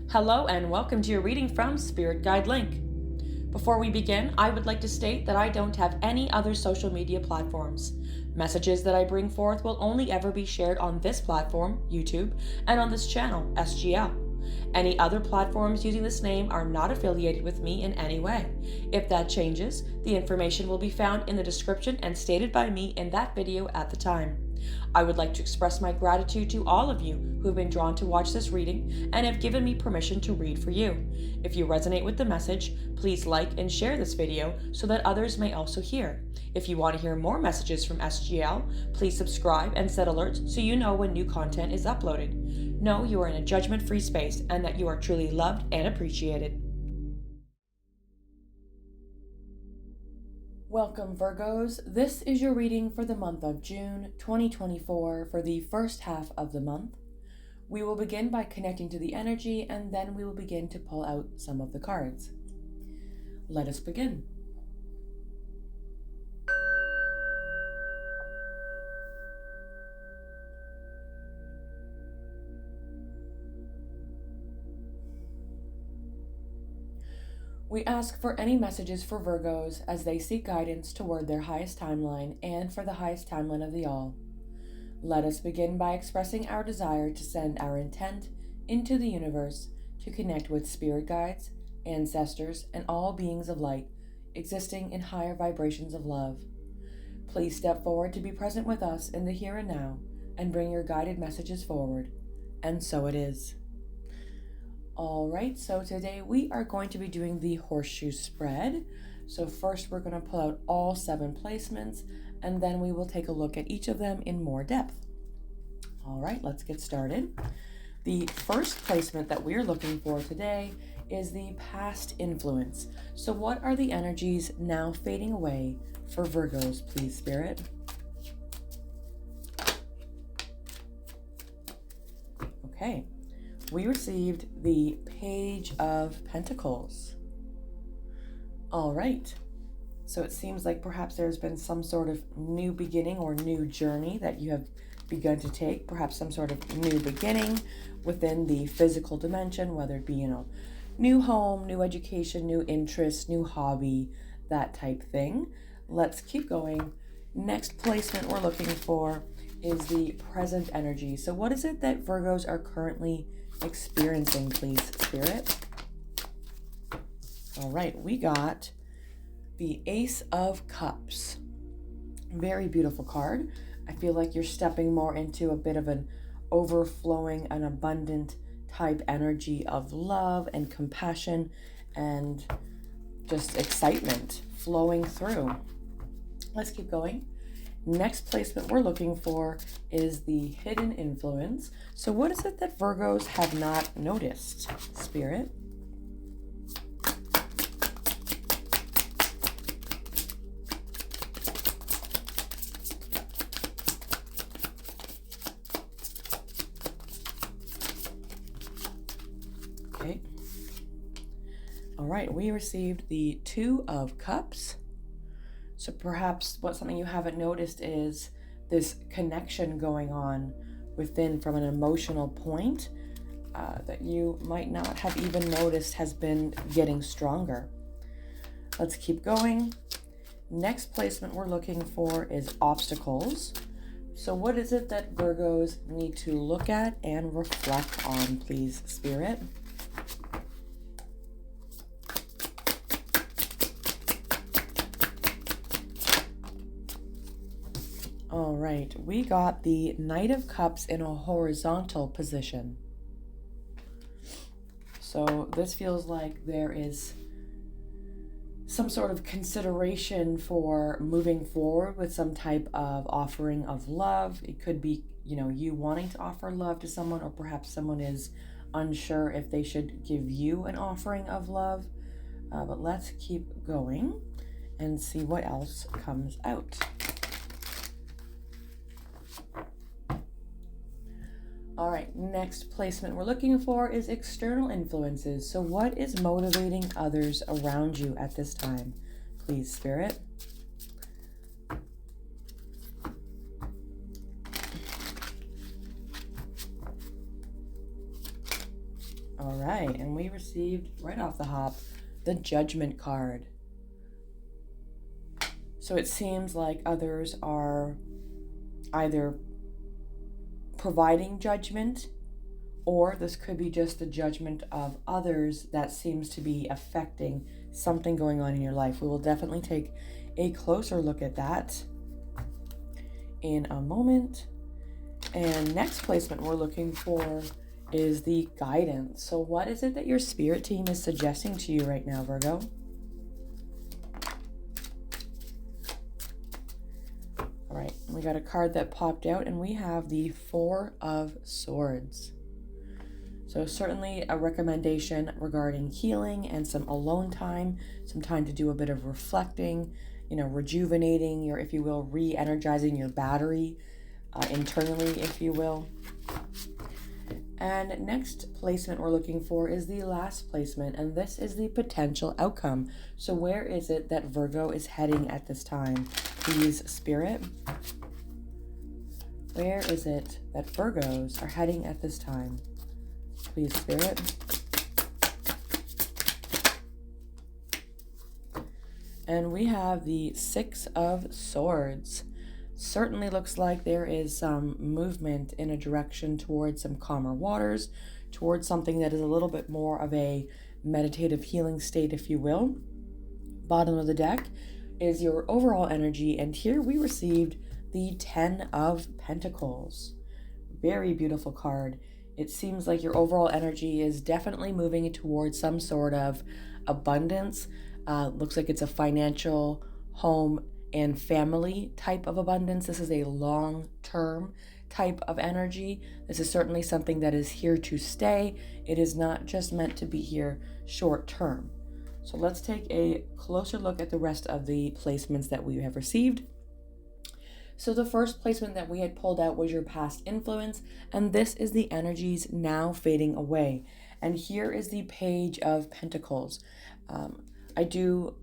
Hello and welcome to your reading from Spirit Guide Link. Before we begin, I would like to state that I don't have any other social media platforms. Messages that I bring forth will only ever be shared on this platform, YouTube, and on this channel, SGL. Any other platforms using this name are not affiliated with me in any way. If that changes, the information will be found in the description and stated by me in that video at the time. I would like to express my gratitude to all of you who have been drawn to watch this reading and have given me permission to read for you. If you resonate with the message, please like and share this video so that others may also hear. If you want to hear more messages from SGL, please subscribe and set alerts so you know when new content is uploaded. Know you are in a judgment-free space and that you are truly loved and appreciated. Welcome, Virgos. This is your reading for the month of June 2024 for the first half of the month. We will begin by connecting to the energy and then we will begin to pull out some of the cards. Let us begin. We ask for any messages for Virgos as they seek guidance toward their highest timeline and for the highest timeline of the all. Let us begin by expressing our desire to send our intent into the universe to connect with spirit guides, ancestors, and all beings of light existing in higher vibrations of love. Please step forward to be present with us in the here and now and bring your guided messages forward. And so it is. All right, so today we are going to be doing the horseshoe spread. So first we're going to pull out all 7 placements and then we will take a look at each of them in more depth. All right, let's get started. The first placement that we're looking for today is the past influence. So what are the energies now fading away for Virgos, please, Spirit? Okay. We received the Page of Pentacles. All right. So it seems like perhaps there's been some sort of new beginning or new journey that you have begun to take, perhaps some sort of new beginning within the physical dimension, whether it be, new home, new education, new interest, new hobby, that type thing. Let's keep going. Next placement we're looking for is the present energy. So what is it that Virgos are currently experiencing, please, Spirit? All right, we got the Ace of Cups. Very beautiful card. I feel like you're stepping more into a bit of an overflowing and abundant type energy of love and compassion and just excitement flowing through. Let's keep going. Next placement we're looking for is the hidden influence. So what is it that Virgos have not noticed, Spirit? Okay. All right, we received the Two of Cups. So perhaps something you haven't noticed is this connection going on within from an emotional point that you might not have even noticed has been getting stronger. Let's keep going. Next placement we're looking for is obstacles. So what is it that Virgos need to look at and reflect on, please, Spirit? All right, we got the Knight of Cups in a horizontal position. So this feels like there is some sort of consideration for moving forward with some type of offering of love. It could be, you wanting to offer love to someone, or perhaps someone is unsure if they should give you an offering of love. But let's keep going and see what else comes out. All right, next placement we're looking for is external influences. So what is motivating others around you at this time, please, Spirit? All right, and we received right off the hop the Judgment card. So it seems like others are either providing judgment, or this could be just the judgment of others that seems to be affecting something going on in your life. We will definitely take a closer look at that in a moment. And next placement we're looking for is the guidance. So what is it that your spirit team is suggesting to you right now, Virgo? All right, we got a card that popped out, and we have the Four of Swords. So certainly a recommendation regarding healing and some alone time, some time to do a bit of reflecting, rejuvenating your, if you will, re-energizing your battery internally, if you will. And next placement we're looking for is the last placement, and this is the potential outcome. So where is it that Virgo is heading at this time? Please, Spirit. Where is it that Virgos are heading at this time? Please, Spirit. And we have the Six of Swords. Certainly looks like there is some movement in a direction towards some calmer waters, towards something that is a little bit more of a meditative healing state, if you will. Bottom of the deck is your overall energy, and here we received the Ten of Pentacles. Very beautiful card. It seems like your overall energy is definitely moving towards some sort of abundance. Looks like it's a financial, home, and family type of abundance. This is a long-term type of energy. This is certainly something that is here to stay. It is not just meant to be here short-term. So let's take a closer look at the rest of the placements that we have received. So the first placement that we had pulled out was your past influence, and this is the energies now fading away. And here is the Page of Pentacles. I do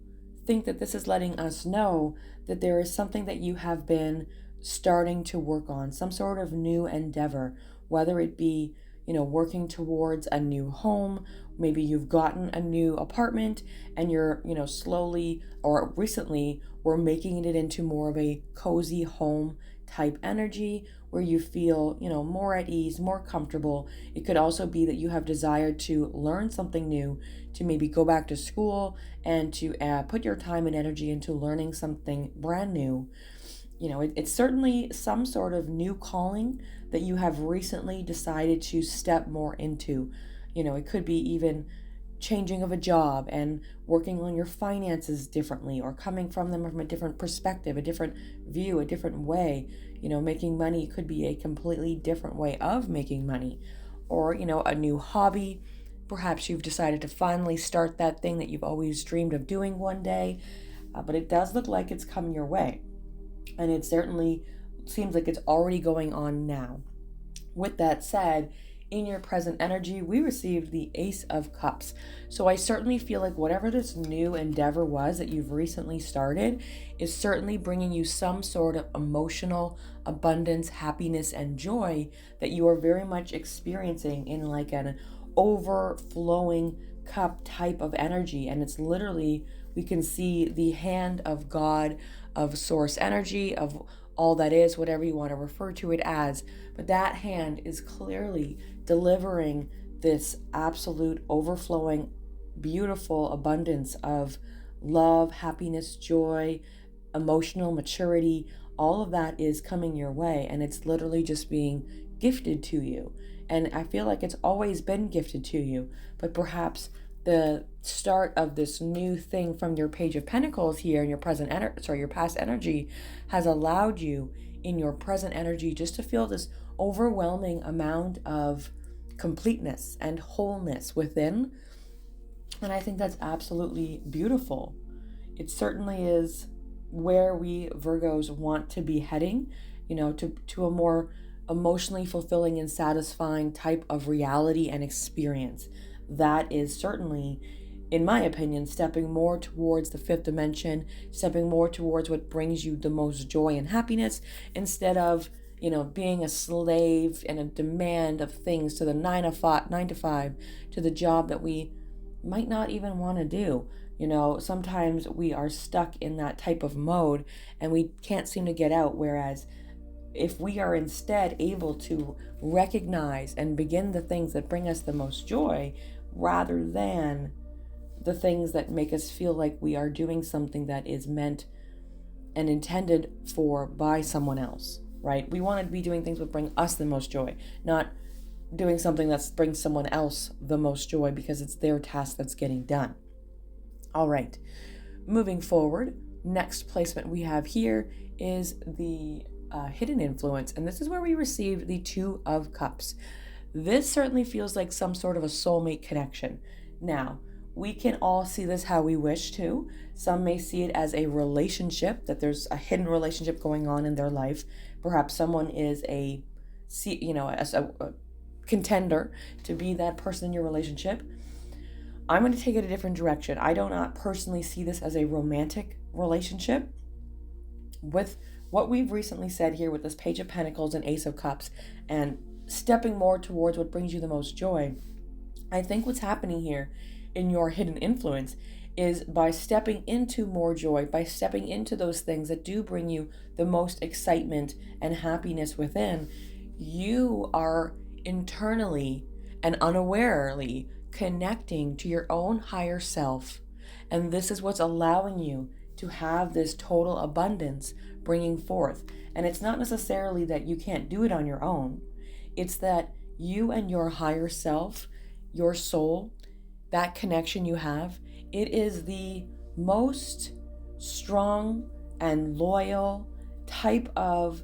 think that this is letting us know that there is something that you have been starting to work on, some sort of new endeavor, whether it be, working towards a new home. Maybe you've gotten a new apartment and you're, slowly or recently we're making it into more of a cozy home type energy where you feel, more at ease, more comfortable. It could also be that you have desired to learn something new, to maybe go back to school and to put your time and energy into learning something brand new. It's certainly some sort of new calling that you have recently decided to step more into. It could be even changing of a job and working on your finances differently, or coming from them from a different perspective, a different view, a different way. Making money could be a completely different way of making money, or, a new hobby. Perhaps you've decided to finally start that thing that you've always dreamed of doing one day, but it does look like it's coming your way. And it certainly seems like it's already going on now. With that said, in your present energy, we received the Ace of Cups. So I certainly feel like whatever this new endeavor was that you've recently started is certainly bringing you some sort of emotional abundance, happiness, and joy that you are very much experiencing in like an overflowing cup type of energy. And it's literally, we can see the hand of God, of source energy, of all that is, whatever you want to refer to it as. But that hand is clearly delivering this absolute overflowing, beautiful abundance of love, happiness, joy, emotional maturity. All of that is coming your way, and it's literally just being gifted to you. And I feel like it's always been gifted to you, but perhaps the start of this new thing from your Page of Pentacles here in your your past energy has allowed you in your present energy just to feel this overwhelming amount of completeness and wholeness within. And I think that's absolutely beautiful. It certainly is where we Virgos want to be heading, to a more emotionally fulfilling and satisfying type of reality and experience. That is certainly, in my opinion, stepping more towards the fifth dimension, stepping more towards what brings you the most joy and happiness, instead of, being a slave and a demand of things to the 9 to 5, to the job that we might not even want to do. Sometimes we are stuck in that type of mode and we can't seem to get out. Whereas if we are instead able to recognize and begin the things that bring us the most joy rather than the things that make us feel like we are doing something that is meant and intended for by someone else, right? We want to be doing things that bring us the most joy, not doing something that brings someone else the most joy because it's their task that's getting done. All right, moving forward, next placement we have here is the hidden influence, and this is where we receive the Two of Cups. This certainly feels like some sort of a soulmate connection. Now, we can all see this how we wish to. Some may see it as a relationship, that there's a hidden relationship going on in their life. Perhaps someone is a contender to be that person in your relationship. I'm going to take it a different direction. I do not personally see this as a romantic relationship. With what we've recently said here with this Page of Pentacles and Ace of Cups, and stepping more towards what brings you the most joy, I think what's happening here in your hidden influence is by stepping into more joy, by stepping into those things that do bring you the most excitement and happiness within, you are internally and unawarely connecting to your own higher self. And this is what's allowing you to have this total abundance bringing forth. And it's not necessarily that you can't do it on your own. It's that you and your higher self, your soul, that connection you have, it is the most strong and loyal type of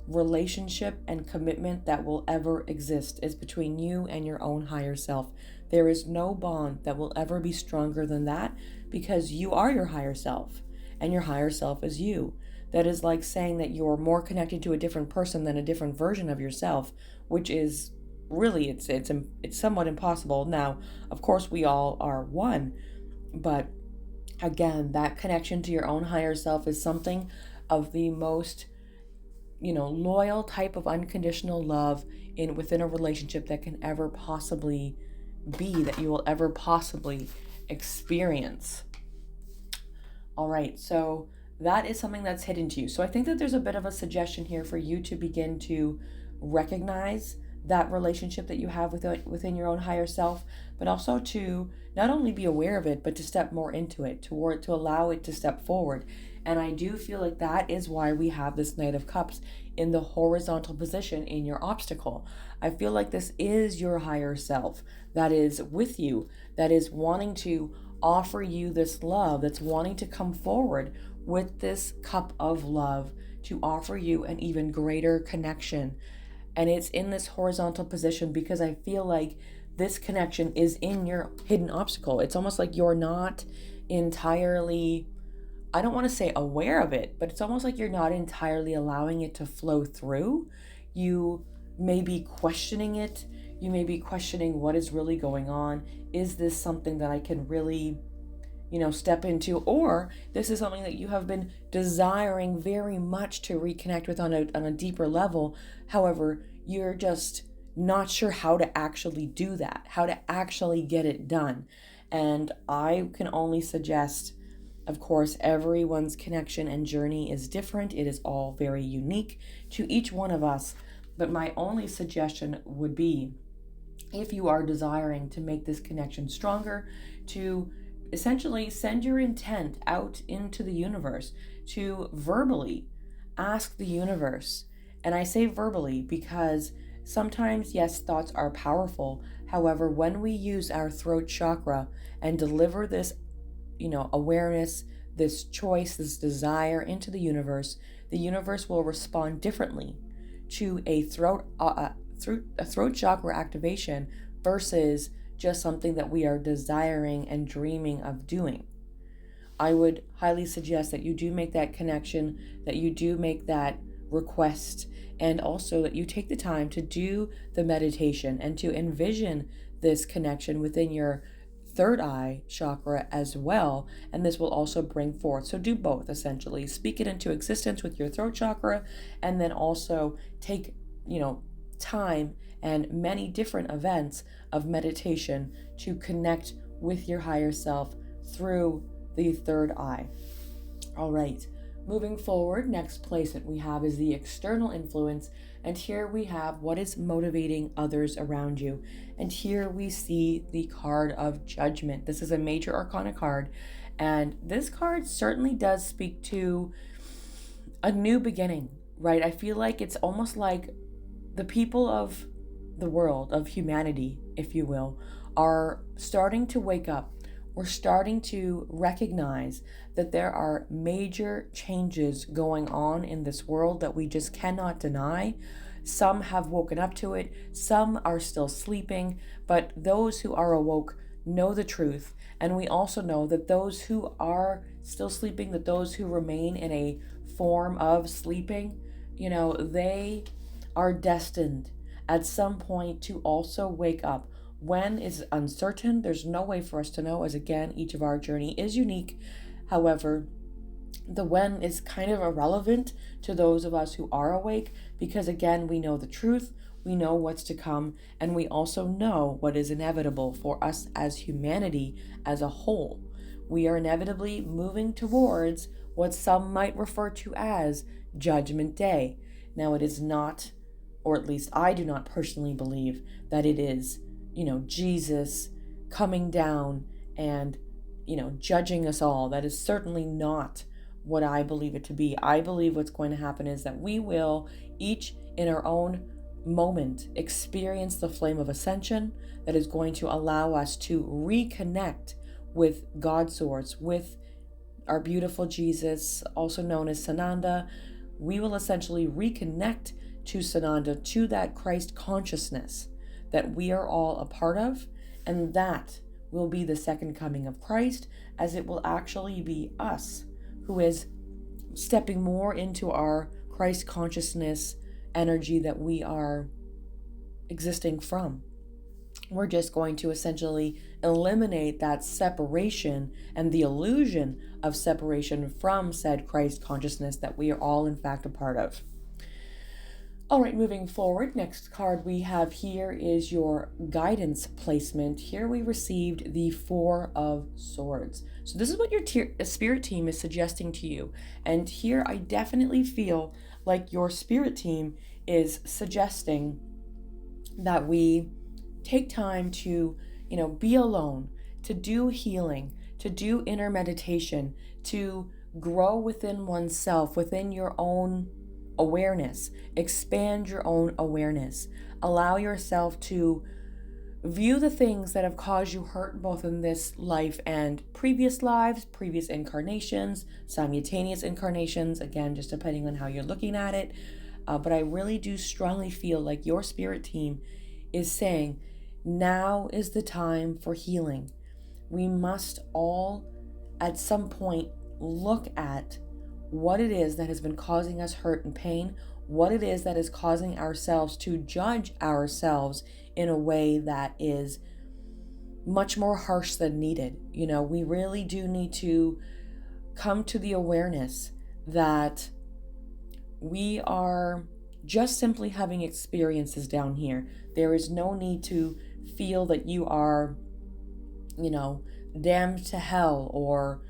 relationship and commitment that will ever exist, is between you and your own higher self. There is no bond that will ever be stronger than that, because you are your higher self and your higher self is you. That is like saying that you're more connected to a different person than a different version of yourself, which is really, it's somewhat impossible. Now, of course, we all are one, but again, that connection to your own higher self is something of the most, loyal type of unconditional love within a relationship that can ever possibly be, that you will ever possibly experience. All right, so that is something that's hidden to you. So I think that there's a bit of a suggestion here for you to begin to recognize that relationship that you have within your own higher self, but also to not only be aware of it, but to step more into it, to allow it to step forward. And I do feel like that is why we have this Knight of Cups in the horizontal position in your obstacle. I feel like this is your higher self that is with you, that is wanting to offer you this love, that's wanting to come forward with this cup of love to offer you an even greater connection. And it's in this horizontal position because I feel like this connection is in your hidden obstacle. It's almost like you're not entirely, I don't want to say aware of it, but it's almost like you're not entirely allowing it to flow through. You may be questioning it. You may be questioning what is really going on. Is this something that I can really, step into? Or this is something that you have been desiring very much to reconnect with on a deeper level. However, you're just not sure how to actually do that, how to actually get it done. And I can only suggest, of course, everyone's connection and journey is different. It is all very unique to each one of us. But my only suggestion would be, if you are desiring to make this connection stronger, to essentially send your intent out into the universe, to verbally ask the universe. And I say verbally because sometimes, yes, thoughts are powerful. However, when we use our throat chakra and deliver this, awareness, this choice, this desire into the universe will respond differently to a throat chakra activation versus just something that we are desiring and dreaming of doing. I would highly suggest that you do make that connection, that you do make that request, and also that you take the time to do the meditation and to envision this connection within your third eye chakra as well, and this will also bring forth. So do both, essentially. Speak it into existence with your throat chakra, and then also take, time and many different events of meditation to connect with your higher self through the third eye. All right, moving forward, next placement we have is the external influence, and here we have what is motivating others around you. And here we see the card of Judgment. This is a major arcana card, and this card certainly does speak to a new beginning, right? I feel like it's almost like the people of the world, of humanity, if you will, are starting to wake up. We're starting to recognize that there are major changes going on in this world that we just cannot deny. Some have woken up to it, some are still sleeping, but those who are awoke know the truth. And we also know that those who are still sleeping, that those who remain in a form of sleeping, they are destined at some point to also wake up. When is uncertain. There's no way for us to know, as again, each of our journey is unique. However, the when is kind of irrelevant to those of us who are awake, because again, we know the truth, we know what's to come, and we also know what is inevitable for us as humanity as a whole. We are inevitably moving towards what some might refer to as Judgment Day. Now, it is not, or at least I do not personally believe that it is Jesus coming down and, judging us all. That is certainly not what I believe it to be. I believe what's going to happen is that we will each in our own moment experience the flame of ascension that is going to allow us to reconnect with God's source, with our beautiful Jesus, also known as Sananda. We will essentially reconnect to Sananda, to that Christ consciousness that we are all a part of, and that will be the second coming of Christ, as it will actually be us who is stepping more into our Christ consciousness energy that we are existing from. We're just going to essentially eliminate that separation and the illusion of separation from said Christ consciousness that we are all in fact a part of. All right, moving forward, next card we have here is your guidance placement. Here we received the Four of Swords. So this is what your spirit team is suggesting to you. And here I definitely feel like your spirit team is suggesting that we take time to, be alone, to do healing, to do inner meditation, to grow within oneself, within your own awareness, expand your own awareness, allow yourself to view the things that have caused you hurt both in this life and previous lives, previous incarnations, simultaneous incarnations, again, just depending on how you're looking at it. But I really do strongly feel like your spirit team is saying, now is the time for healing. We must all at some point look at what it is that has been causing us hurt and pain, what it is that is causing ourselves to judge ourselves in a way that is much more harsh than needed. We really do need to come to the awareness that we are just simply having experiences down here. There is no need to feel that you are, damned to hell, or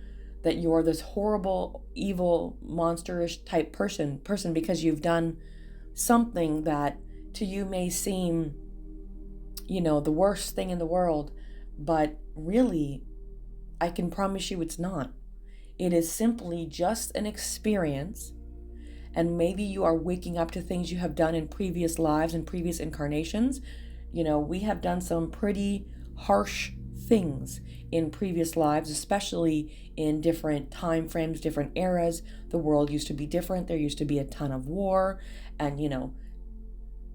that you're this horrible, evil, monsterish type person because you've done something that to you may seem, the worst thing in the world, but really, I can promise you it's not. It is simply just an experience, and maybe you are waking up to things you have done in previous lives and previous incarnations. We have done some pretty harsh things in previous lives, especially in different time frames, different eras. The world used to be different. There used to be a ton of war and,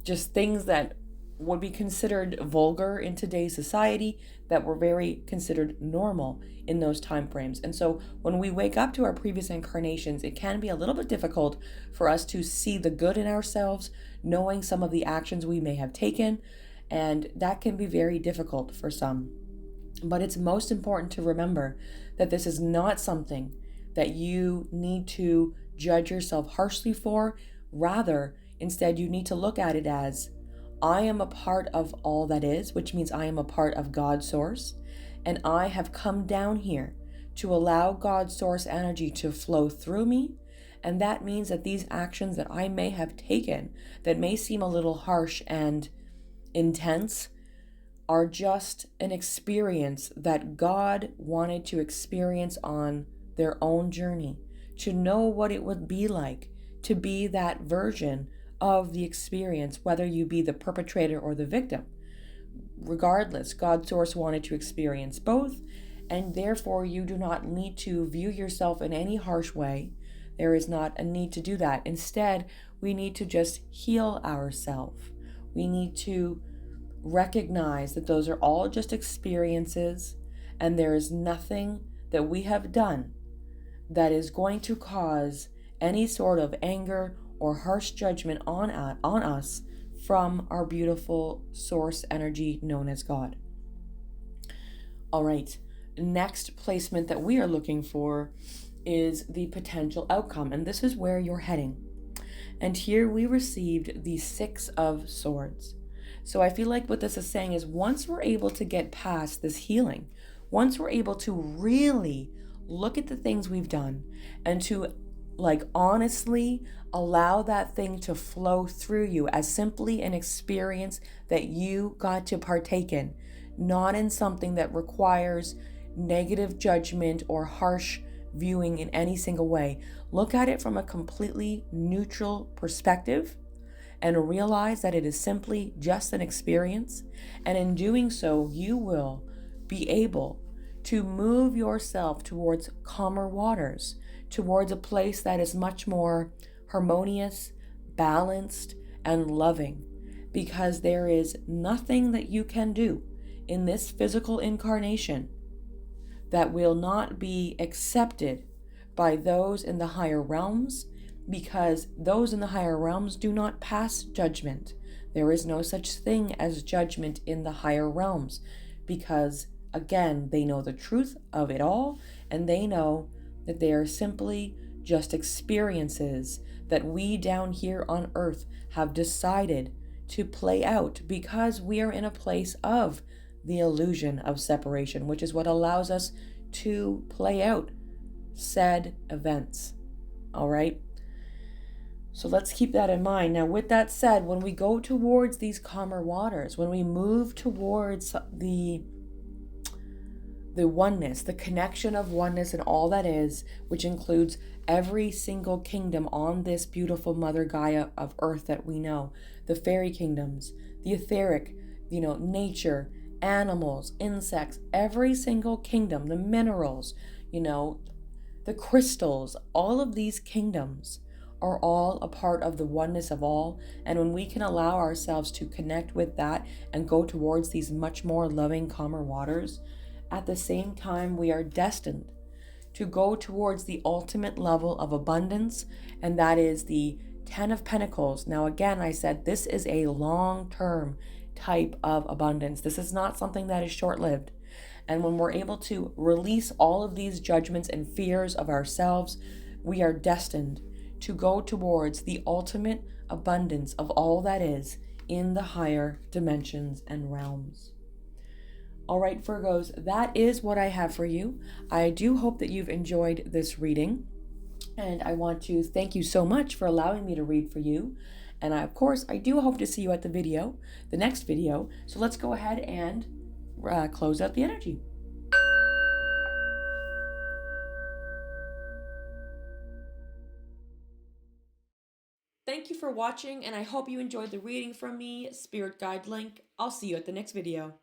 just things that would be considered vulgar in today's society that were very considered normal in those time frames. And so when we wake up to our previous incarnations, it can be a little bit difficult for us to see the good in ourselves, knowing some of the actions we may have taken, and that can be very difficult for some. But it's most important to remember that this is not something that you need to judge yourself harshly for. Rather, instead, you need to look at it as I am a part of all that is, which means I am a part of God's source. And I have come down here to allow God's source energy to flow through me. And that means that these actions that I may have taken that may seem a little harsh and intense are just an experience that God wanted to experience on their own journey, to know what it would be like to be that version of the experience, whether you be the perpetrator or the victim. Regardless, God's source wanted to experience both, and therefore you do not need to view yourself in any harsh way. There is not a need to do that. Instead, we need to just heal ourselves. We need to recognize that those are all just experiences, and there is nothing that we have done that is going to cause any sort of anger or harsh judgment on us from our beautiful source energy known as God. All right, next placement that we are looking for is the potential outcome, and this is where you're heading. And here we received the Six of Swords. So I feel like what this is saying is once we're able to get past this healing, once we're able to really look at the things we've done and to honestly allow that thing to flow through you as simply an experience that you got to partake in, not in something that requires negative judgment or harsh viewing in any single way. Look at it from a completely neutral perspective and realize that it is simply just an experience. And in doing so, you will be able to move yourself towards calmer waters, towards a place that is much more harmonious, balanced, and loving, because there is nothing that you can do in this physical incarnation that will not be accepted by those in the higher realms, because those in the higher realms do not pass judgment. There is no such thing as judgment in the higher realms, because again, they know the truth of it all, and they know that they are simply just experiences that we down here on earth have decided to play out because we are in a place of the illusion of separation, which is what allows us to play out said events. All right? So let's keep that in mind. Now, with that said, when we go towards these calmer waters, when we move towards the oneness, the connection of oneness and all that is, which includes every single kingdom on this beautiful Mother Gaia of Earth that we know, the fairy kingdoms, the etheric, nature, animals, insects, every single kingdom, the minerals, the crystals, all of these kingdoms are all a part of the oneness of all. And when we can allow ourselves to connect with that and go towards these much more loving, calmer waters, at the same time, we are destined to go towards the ultimate level of abundance, and that is the Ten of Pentacles. Now, again, I said this is a long-term type of abundance. This is not something that is short-lived. And when we're able to release all of these judgments and fears of ourselves, we are destined to go towards the ultimate abundance of all that is in the higher dimensions and realms. All right, Virgos, that is what I have for you. I do hope that you've enjoyed this reading, and I want to thank you so much for allowing me to read for you. And of course, I do hope to see you at the next video. So let's go ahead and close out the energy. Thank you for watching, and I hope you enjoyed the reading from me, Spirit Guide Link. I'll see you at the next video.